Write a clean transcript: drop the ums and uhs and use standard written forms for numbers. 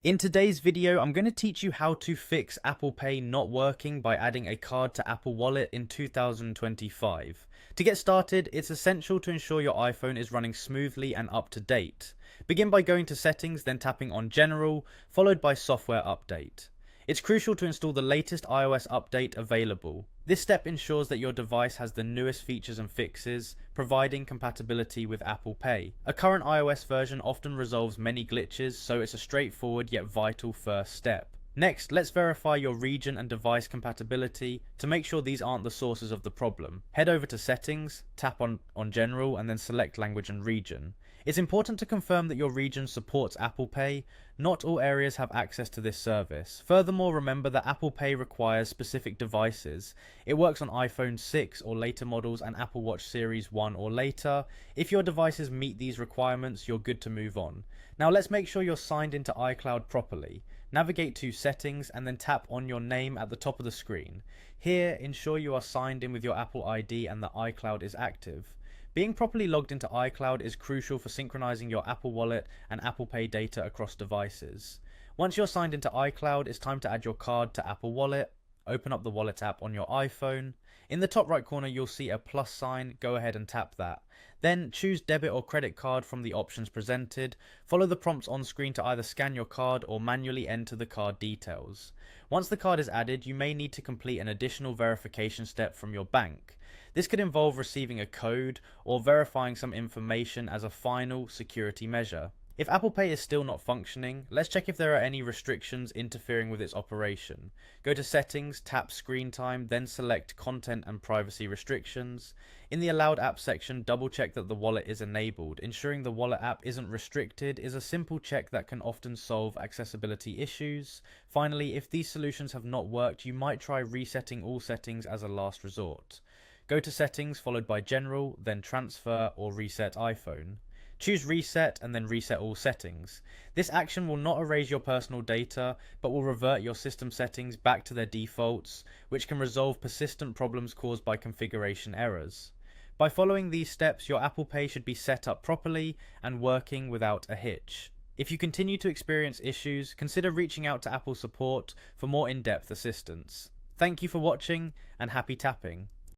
In today's video, I'm going to teach you how to fix Apple Pay not working by adding a card to Apple Wallet in 2025. To get started, it's essential to ensure your iPhone is running smoothly and up to date. Begin by going to Settings, then tapping on General, followed by Software Update. It's crucial to install the latest iOS update available. This step ensures that your device has the newest features and fixes, providing compatibility with Apple Pay. A current iOS version often resolves many glitches, so it's a straightforward yet vital first step. Next, let's verify your region and device compatibility to make sure these aren't the sources of the problem. Head over to Settings, tap on General, and then select Language and Region. It's important to confirm that your region supports Apple Pay. Not all areas have access to this service. Furthermore, remember that Apple Pay requires specific devices. It works on iPhone 6 or later models and Apple Watch Series 1 or later. If your devices meet these requirements, you're good to move on. Now let's make sure you're signed into iCloud properly. Navigate to Settings and then tap on your name at the top of the screen. Here, ensure you are signed in with your Apple ID and that iCloud is active. Being properly logged into iCloud is crucial for synchronizing your Apple Wallet and Apple Pay data across devices. Once you're signed into iCloud, it's time to add your card to Apple Wallet. Open up the Wallet app on your iPhone. In the top right corner, you'll see a plus sign. Go ahead and tap that. Then choose debit or credit card from the options presented. Follow the prompts on screen to either scan your card or manually enter the card details. Once the card is added, you may need to complete an additional verification step from your bank. This could involve receiving a code or verifying some information as a final security measure. If Apple Pay is still not functioning, let's check if there are any restrictions interfering with its operation. Go to Settings, tap Screen Time, then select Content and Privacy Restrictions. In the Allowed Apps section, double check that the wallet is enabled. Ensuring the wallet app isn't restricted is a simple check that can often solve accessibility issues. Finally, if these solutions have not worked, you might try resetting all settings as a last resort. Go to Settings followed by General, then Transfer or Reset iPhone. Choose Reset and then reset all settings. This action will not erase your personal data, but will revert your system settings back to their defaults, which can resolve persistent problems caused by configuration errors. By following these steps, your Apple Pay should be set up properly and working without a hitch. If you continue to experience issues, consider reaching out to Apple support for more in-depth assistance. Thank you for watching and happy tapping.